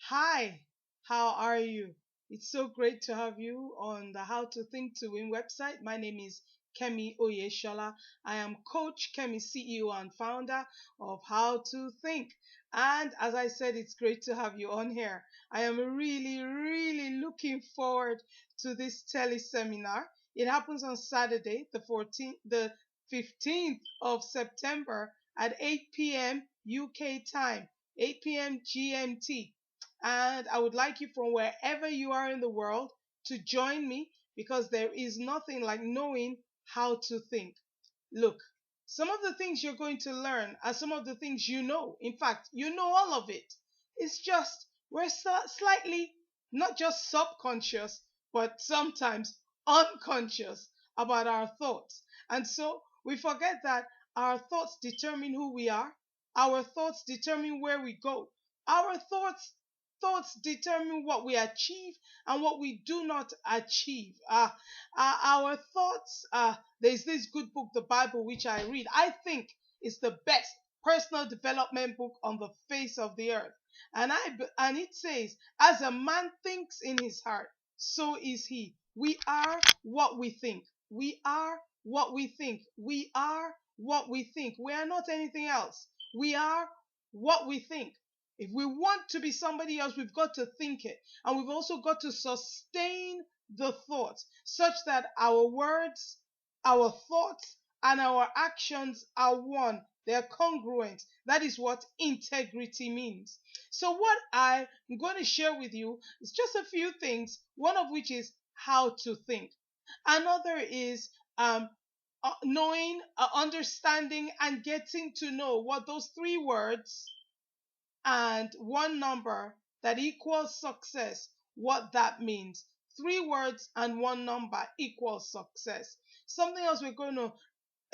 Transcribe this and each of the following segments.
Hi, how are you? It's so great to have you on the How to Think to Win website. My name is Kemi Oyeshola. I am Coach Kemi, CEO and founder of How to Think. And as I said, it's great to have you on here. I am really looking forward to this teleseminar. It happens on Saturday, the 15th of September at 8 p.m. UK time, 8 p.m. GMT. And I would like you from wherever you are in the world to join me because there is nothing like knowing how to think. Look, some of the things you're going to learn are some of the things you know. In fact, you know all of it. It's just we're slightly not just subconscious, but sometimes unconscious about our thoughts. And so we forget that our thoughts determine who we are, our thoughts determine where we go. Our thoughts determine what we achieve and what we do not achieve. Our thoughts. There's this good book, the Bible, which I read. I think it's the best personal development book on the face of the earth. And it says, as a man thinks in his heart, so is he. We are what we think. We are what we think. We are what we think. We are not anything else. We are what we think. If we want to be somebody else, we've got to think it. And we've also got to sustain the thoughts such that our words, our thoughts, and our actions are one. They're congruent. That is what integrity means. So, what I'm going to share with you is just a few things, one of which is how to think. Another is knowing, understanding, and getting to know what those three words and one number that equals success, what that means. Three words and one number equals success. Something else we're going to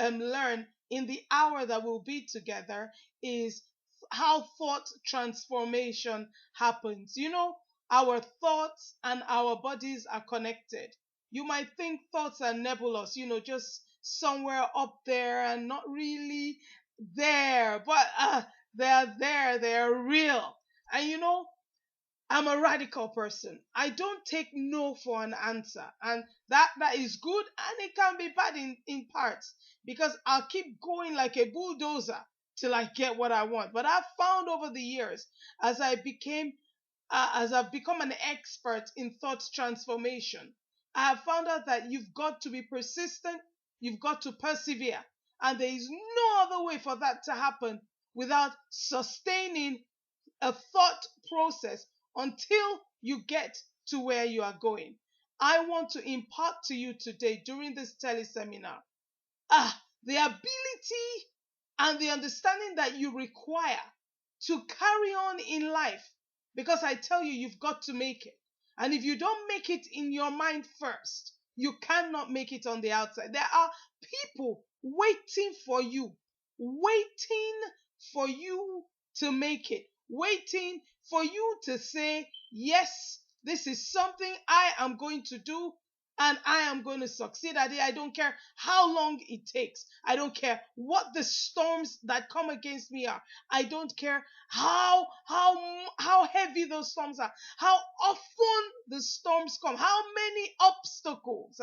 learn in the hour that we'll be together is how thought transformation happens. You know, our thoughts and our bodies are connected. You might think thoughts are nebulous, just somewhere up there and not really there, but they're there, they're real. And I'm a radical person. I don't take no for an answer. And that is good and it can be bad in parts because I'll keep going like a bulldozer till I get what I want. But I've found over the years as I've become an expert in thought transformation, I have found out that you've got to be persistent, you've got to persevere, and there is no other way for that to happen without sustaining a thought process until you get to where you are going. I want to impart to you today during this teleseminar the ability and the understanding that you require to carry on in life. Because I tell you, you've got to make it. And if you don't make it in your mind first, you cannot make it on the outside. There are people waiting for you to make it, waiting for you to say, yes, this is something I am going to do and I am going to succeed at it. I don't care how long it takes. I don't care what the storms that come against me are. I don't care how heavy those storms are, how often the storms come, how many obstacles.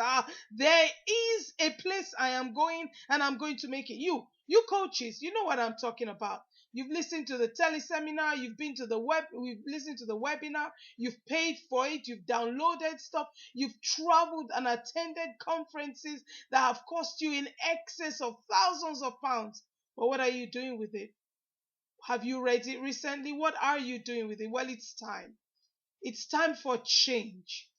There is a place I am going and I'm going to make it. You coaches, you know what I'm talking about. You've listened to the teleseminar, we've listened to the webinar, you've paid for it, you've downloaded stuff, you've traveled and attended conferences that have cost you in excess of thousands of pounds. But what are you doing with it? Have you read it recently? What are you doing with it? Well, it's time. It's time for change.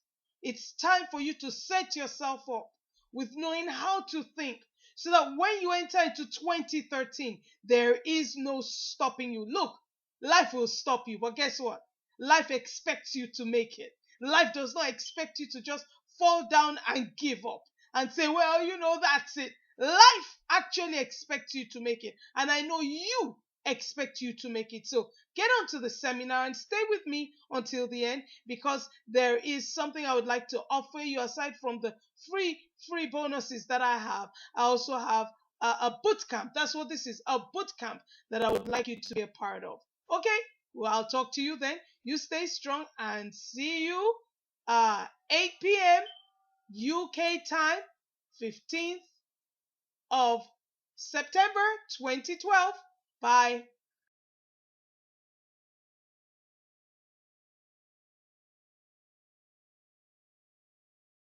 It's time for you to set yourself up with knowing how to think so that when you enter into 2013, there is no stopping you. Look, life will stop you, but guess what? Life expects you to make it. Life does not expect you to just fall down and give up and say, well, that's it. Life actually expects you to make it. And I know you expect you to make it. So get onto the seminar and stay with me until the end because there is something I would like to offer you aside from the free bonuses that I have. I also have a boot camp. That's what this is, a boot camp that I would like you to be a part of. Okay? Well, I'll talk to you then. You stay strong and see you 8 p.m. UK time, 15th of September 2012. Bye.